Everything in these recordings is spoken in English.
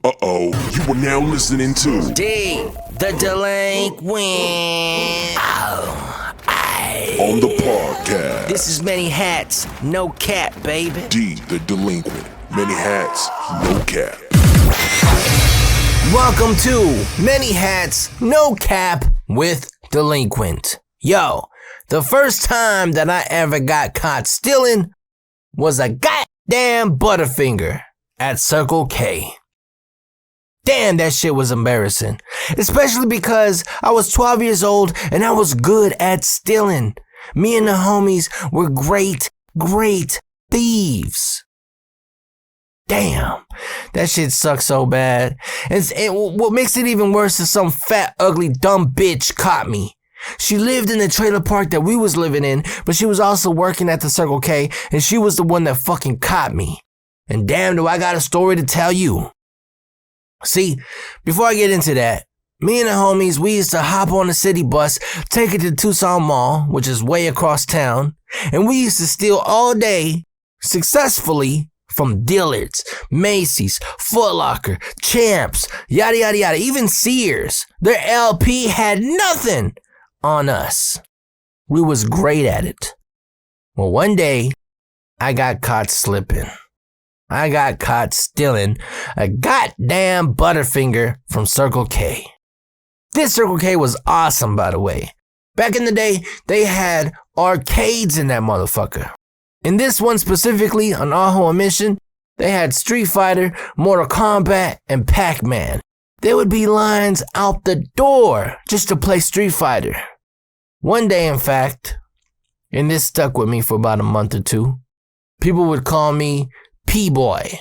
Uh-oh, you are now listening to D, the delinquent. On the podcast. This is Many Hats, No Cap, baby. D, the delinquent. Many hats, no cap. Welcome to Many Hats, No Cap with Delinquent. Yo, the first time that I ever got caught stealing was a goddamn ButterFinger at Circle K. Damn, that shit was embarrassing. Especially because I was 12 years old and I was good at stealing. Me and the homies were great thieves. Damn, that shit sucks so bad. And what makes it even worse is some fat, ugly, dumb bitch caught me. She lived in the trailer park that we was living in, but she was also working at the Circle K, and she was the one that fucking caught me. And damn, do I got a story to tell you. See, before I get into that, me and the homies, we used to hop on the city bus, take it to Tucson Mall, which is way across town, and we used to steal all day, successfully, from Dillard's, Macy's, Foot Locker, Champs, yada yada yada, even Sears. Their LP had nothing on us. We was great at it. Well, one day, I got caught slipping. I got caught stealing a goddamn ButterFinger from Circle K. This Circle K was awesome, by the way. Back in the day, they had arcades in that motherfucker. In this one specifically, on Ajo Mission, they had Street Fighter, Mortal Kombat, and Pac-Man. There would be lines out the door just to play Street Fighter. One day, in fact, and this stuck with me for about a month or two, people would call me P-Boy.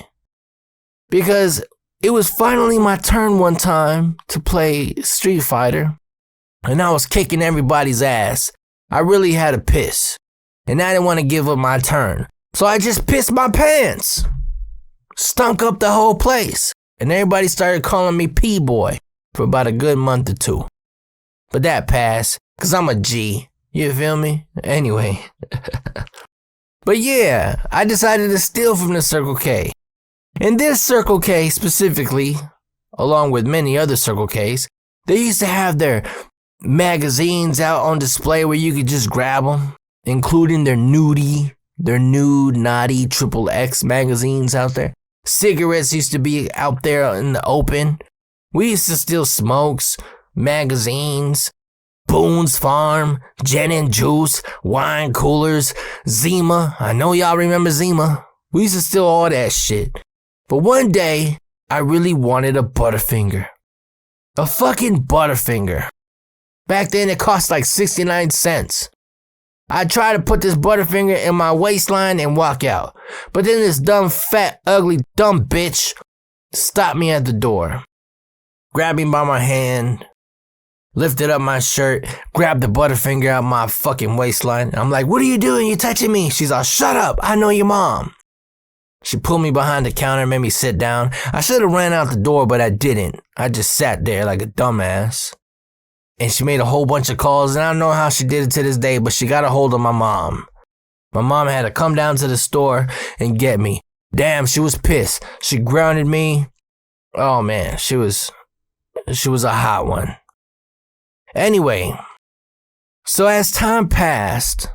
Because it was finally my turn one time to play Street Fighter, and I was kicking everybody's ass. I really had to piss, and I didn't want to give up my turn. So I just pissed my pants. Stunk up the whole place, and everybody started calling me P-Boy for about a good month or two. But that passed, because I'm a G. You feel me? Anyway. But yeah, I decided to steal from the Circle K. In this Circle K specifically, along with many other Circle Ks, they used to have their magazines out on display where you could just grab them, including their nude, naughty, XXX magazines out there. Cigarettes used to be out there in the open. We used to steal smokes, magazines, Boone's Farm, gin and juice, wine coolers, Zima. I know y'all remember Zima. We used to steal all that shit. But one day, I really wanted a ButterFinger. A fucking ButterFinger. Back then, it cost like 69 cents. I tried to put this ButterFinger in my waistline and walk out. But then this dumb, fat, ugly, dumb bitch stopped me at the door. Grabbed me by my hand, lifted up my shirt, grabbed the ButterFinger out my fucking waistline. I'm like, what are you doing? You're touching me. She's all, shut up. I know your mom. She pulled me behind the counter and made me sit down. I should have ran out the door, but I didn't. I just sat there like a dumbass. And she made a whole bunch of calls, and I don't know how she did it to this day, but she got a hold of my mom. My mom had to come down to the store and get me. Damn, she was pissed. She grounded me. Oh man, she was a hot one. Anyway, so as time passed,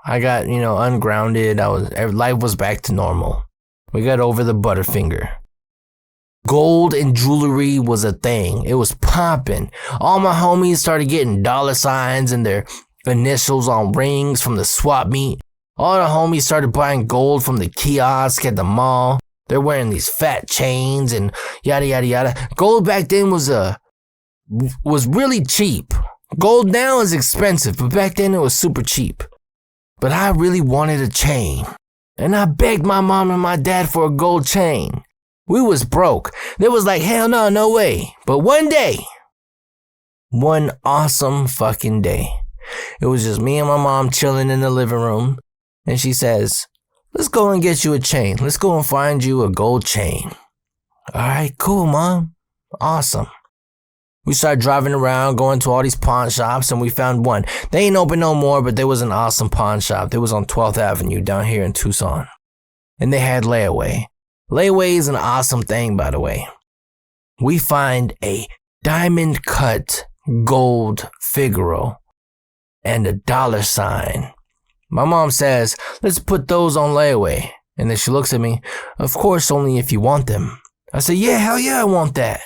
I got, ungrounded. Life was back to normal. We got over the ButterFinger. Gold and jewelry was a thing. It was popping. All my homies started getting dollar signs and their initials on rings from the swap meet. All the homies started buying gold from the kiosk at the mall. They're wearing these fat chains and yada yada yada. Gold back then was really cheap. Gold now is expensive, but back then it was super cheap. But I really wanted a chain. And I begged my mom and my dad for a gold chain. We was broke. They was like, hell no, no way. But one day, one awesome fucking day, it was just me and my mom chilling in the living room. And she says, let's go and get you a chain. Let's go and find you a gold chain. All right, cool, Mom. Awesome. We started driving around, going to all these pawn shops, and we found one. They ain't open no more, but there was an awesome pawn shop. It was on 12th Avenue down here in Tucson. And they had layaway. Layaway is an awesome thing, by the way. we find a diamond cut gold Figaro and a $. My mom says, let's put those on layaway. And then she looks at me, of course, only if you want them. I said, yeah, hell yeah, I want that.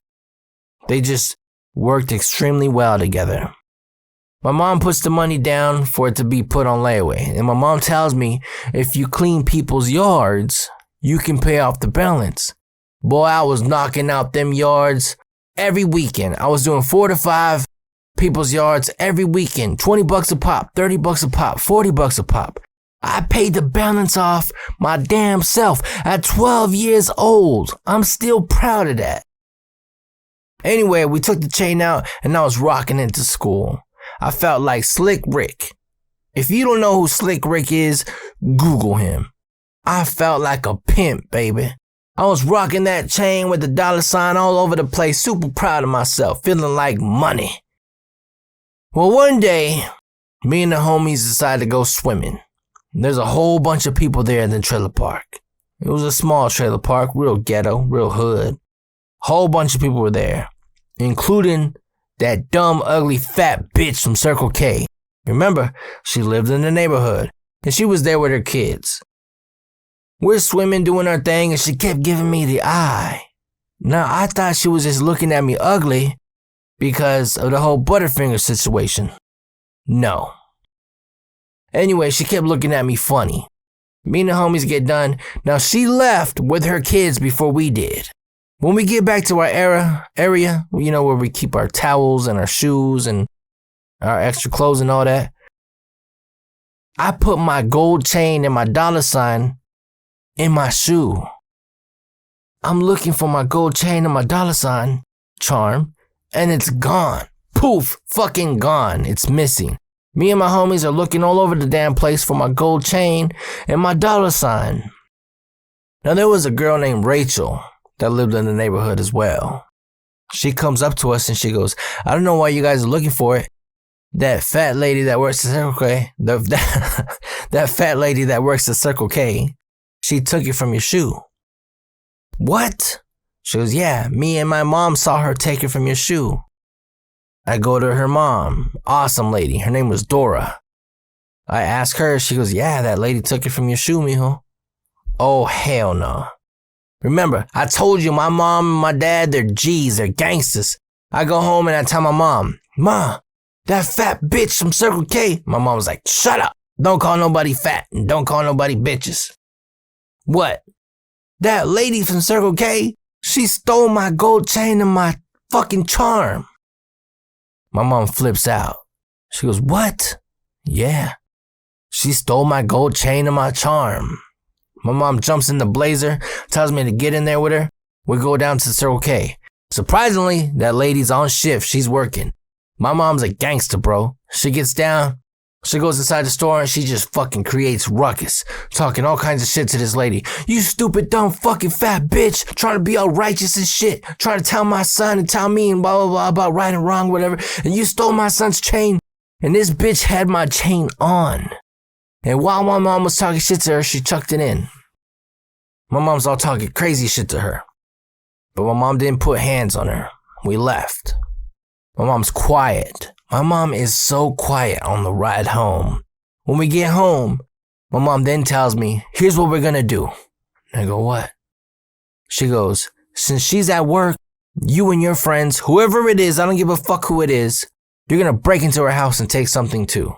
They just worked extremely well together. My mom puts the money down for it to be put on layaway. And my mom tells me, if you clean people's yards, you can pay off the balance. Boy, I was knocking out them yards every weekend. I was doing 4 to 5 people's yards every weekend. $20 a pop, $30 a pop, $40 a pop. I paid the balance off my damn self at 12 years old. I'm still proud of that. Anyway, we took the chain out and I was rocking into school. I felt like Slick Rick. If you don't know who Slick Rick is, Google him. I felt like a pimp, baby. I was rocking that chain with the $sign all over the place, super proud of myself, feeling like money. Well, one day, me and the homies decided to go swimming. There's a whole bunch of people there in the trailer park. It was a small trailer park, real ghetto, real hood. Whole bunch of people were there, including that dumb, ugly, fat bitch from Circle K. Remember, she lived in the neighborhood, and she was there with her kids. We're swimming, doing our thing, and she kept giving me the eye. Now, I thought she was just looking at me ugly because of the whole ButterFinger situation. No. Anyway, she kept looking at me funny. Me and the homies get done. Now, she left with her kids before we did. When we get back to our area, you know, where we keep our towels and our shoes and our extra clothes and all that, I put my gold chain and my $sign in my shoe. I'm looking for my gold chain and my $sign charm, and it's gone. Poof, fucking gone. It's missing. Me and my homies are looking all over the damn place for my gold chain and my $sign. Now, there was a girl named Rachel that lived in the neighborhood as well. She comes up to us and she goes, I don't know why you guys are looking for it. That fat lady that works at Circle K, that fat lady that works at Circle K, she took it from your shoe. What? She goes, yeah, me and my mom saw her take it from your shoe. I go to her mom, awesome lady. Her name was Dora. I ask her, she goes, yeah, that lady took it from your shoe, mijo. Oh, hell no. Remember, I told you my mom and my dad, they're G's, they're gangsters. I go home and I tell my mom, Ma, that fat bitch from Circle K. My mom was like, shut up. Don't call nobody fat and don't call nobody bitches. What? That lady from Circle K, she stole my gold chain and my fucking charm. My mom flips out. She goes, what? Yeah. She stole my gold chain and my charm. My mom jumps in the Blazer, tells me to get in there with her. We go down to Circle K. Surprisingly, that lady's on shift. She's working. My mom's a gangster, bro. She gets down. She goes inside the store and she just fucking creates ruckus, talking all kinds of shit to this lady. You stupid, dumb, fucking fat bitch, trying to be all righteous and shit, trying to tell my son and tell me and blah, blah, blah about right and wrong, whatever. And you stole my son's chain. And this bitch had my chain on. And while my mom was talking shit to her, she chucked it in. My mom's all talking crazy shit to her. But my mom didn't put hands on her. We left. My mom's quiet. My mom is so quiet on the ride home. When we get home, my mom then tells me, here's what we're gonna do. I go, what? She goes, since she's at work, you and your friends, whoever it is, I don't give a fuck who it is, you're gonna break into her house and take something too.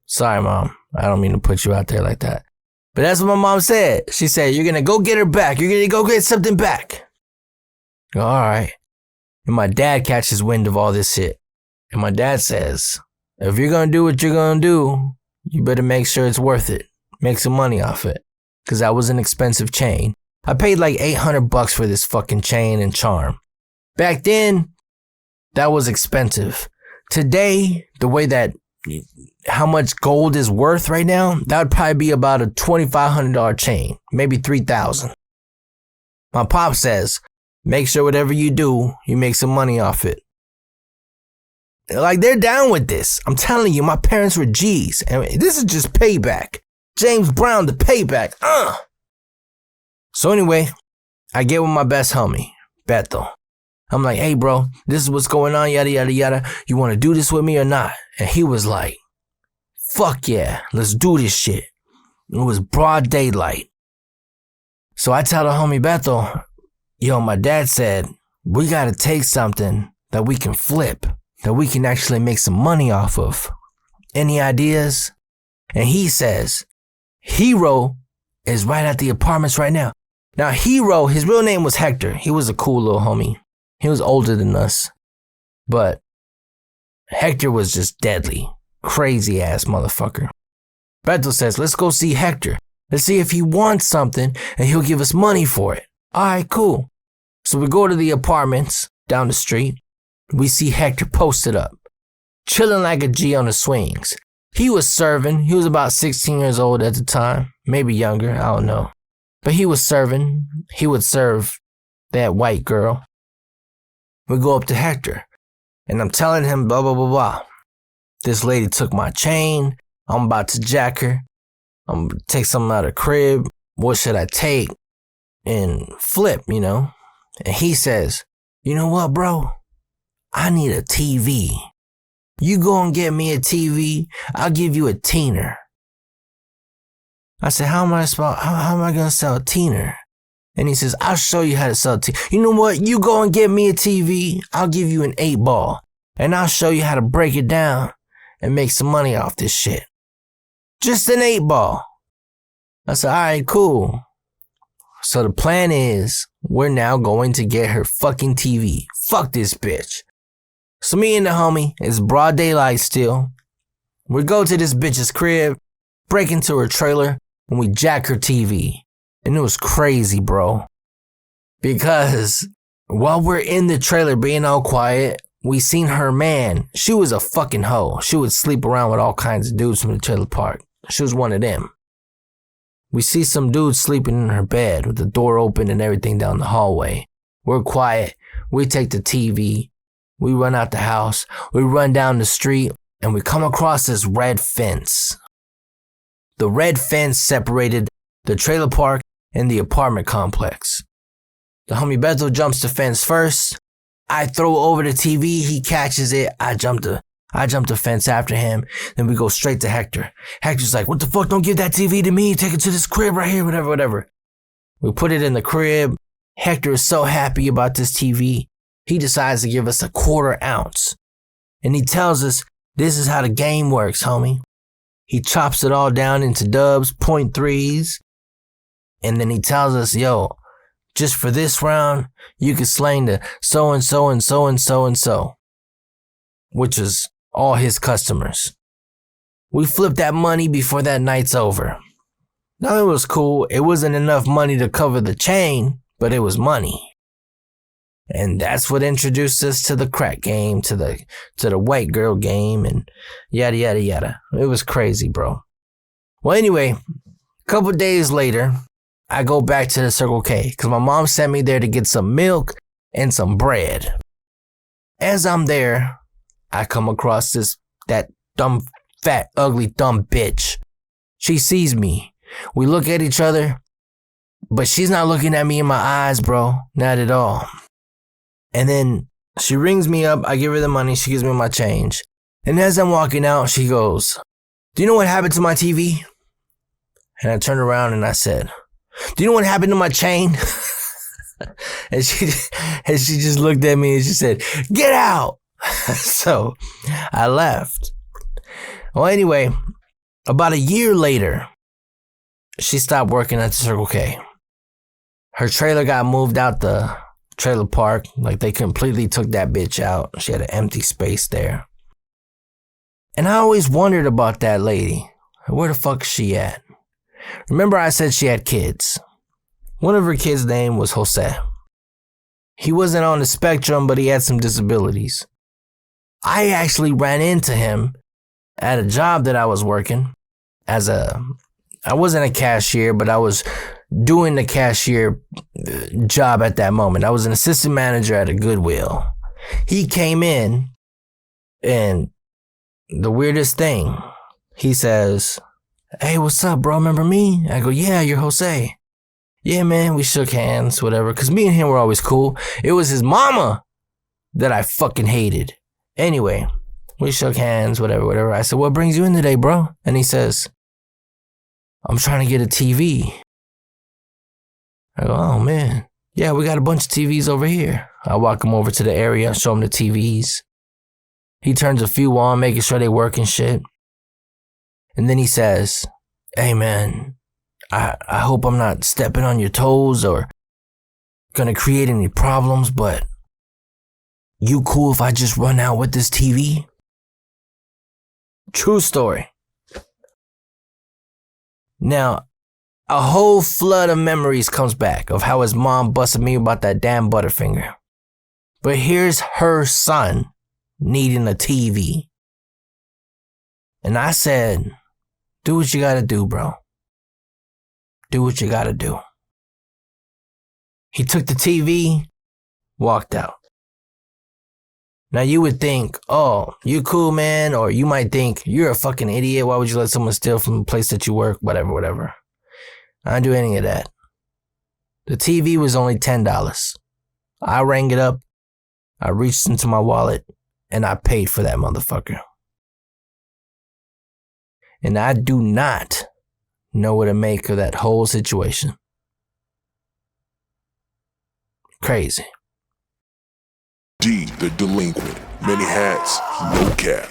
Sorry, Mom. I don't mean to put you out there like that. But that's what my mom said. She said, you're gonna go get her back. You're gonna go get something back. I go, all right. And my dad catches wind of all this shit. And my dad says, if you're gonna do what you're gonna do, you better make sure it's worth it. Make some money off it. Cause that was an expensive chain. I paid like $800 for this fucking chain and charm. Back then, that was expensive. Today, the way that how much gold is worth right now, that would probably be about a $2,500 chain, maybe $3,000. My pop says, make sure whatever you do, you make some money off it. Like, they're down with this. I'm telling you, my parents were G's, and this is just payback. James Brown, the payback. So anyway, I get with my best homie, Beto. I'm like, hey, bro, this is what's going on, yada, yada, yada. You want to do this with me or not? And he was like, fuck yeah, let's do this shit. It was broad daylight. So I tell the homie Beto, yo, my dad said, we got to take something that we can flip, that we can actually make some money off of. Any ideas? And he says, Hero is right at the apartments right now. Now, Hero, his real name was Hector. He was a cool little homie. He was older than us. But Hector was just deadly. Crazy ass motherfucker. Beto says, let's go see Hector. Let's see if he wants something and he'll give us money for it. All right, cool. So we go to the apartments down the street. We see Hector posted up, chilling like a G on the swings. He was serving. He was about 16 years old at the time. Maybe younger, I don't know. But he was serving. He would serve that white girl. We go up to Hector, and I'm telling him blah, blah, blah, blah. This lady took my chain. I'm about to jack her. I'm going to take something out of the crib. What should I take? And flip, you know? And he says, you know what, bro? I need a TV. You go and get me a TV. I'll give you a teener. I said, how am I going to sell a teener? And he says, I'll show you how to sell a teener. You know what? You go and get me a TV. I'll give you an 8-ball. And I'll show you how to break it down and make some money off this shit. Just an 8-ball. I said, all right, cool. So the plan is, we're now going to get her fucking TV. Fuck this bitch. So me and the homie, it's broad daylight still. We go to this bitch's crib, break into her trailer, and we jack her TV. And it was crazy, bro. Because while we're in the trailer being all quiet, we seen her man. She was a fucking hoe. She would sleep around with all kinds of dudes from the trailer park. She was one of them. We see some dude sleeping in her bed with the door open and everything down the hallway. We're quiet. We take the TV. We run out the house. We run down the street and we come across this red fence. The red fence separated the trailer park and the apartment complex. The homie Beto jumps the fence first. I throw over the TV. He catches it. I jump the fence after him. Then we go straight to Hector. Hector's like, what the fuck? Don't give that TV to me. Take it to this crib right here. Whatever. We put it in the crib. Hector is so happy about this TV. He decides to give us a 1/4 ounce. And he tells us, this is how the game works, homie. He chops it all down into dubs, 0.3s. And then he tells us, yo, just for this round, you can slang the so-and-so and so-and-so and so. Which is all his customers. We flip that money before that night's over. Now it was cool. It wasn't enough money to cover the chain, but it was money. And that's what introduced us to the crack game, to the white girl game, and yada, yada, yada. It was crazy, bro. Well, anyway, a couple days later, I go back to the Circle K because my mom sent me there to get some milk and some bread. As I'm there, I come across that dumb, fat, ugly, dumb bitch. She sees me. We look at each other, but she's not looking at me in my eyes, bro. Not at all. And then she rings me up. I give her the money. She gives me my change. And as I'm walking out, she goes, do you know what happened to my TV? And I turned around and I said, do you know what happened to my chain? and she just looked at me and she said, get out. So I left. Well, anyway, about a year later, she stopped working at the Circle K. Her trailer got moved out the trailer park. Like, they completely took that bitch out. She had an empty space there. And I always wondered about that lady. Where the fuck is she at? Remember I said she had kids. One of her kids' name was Jose. He wasn't on the spectrum, but he had some disabilities. I actually ran into him at a job that I was working I wasn't a cashier, but I was doing the cashier job at that moment. I was an assistant manager at a Goodwill. He came in, and the weirdest thing, he says, hey, what's up, bro? Remember me? I go, yeah, you're Jose. Yeah, man, we shook hands, whatever. Because me and him were always cool. It was his mama that I fucking hated. Anyway, we shook hands, whatever. I said, what brings you in today, bro? And he says, I'm trying to get a TV. I go, oh, man. Yeah, we got a bunch of TVs over here. I walk him over to the area, show him the TVs. He turns a few on, making sure they work and shit. And then he says, hey, man, I hope I'm not stepping on your toes or gonna create any problems, but you cool if I just run out with this TV? True story. Now, a whole flood of memories comes back of how his mom busted me about that damn ButterFinger. But here's her son needing a TV. And I said, do what you gotta do, bro. Do what you gotta do. He took the TV, walked out. Now you would think, oh, you cool, man, or you might think, you're a fucking idiot. Why would you let someone steal from the place that you work? Whatever. I didn't do any of that. The TV was only $10. I rang it up, I reached into my wallet, and I paid for that motherfucker. And I do not know what to make of that whole situation. Crazy. D, the delinquent. Many hats, no cap.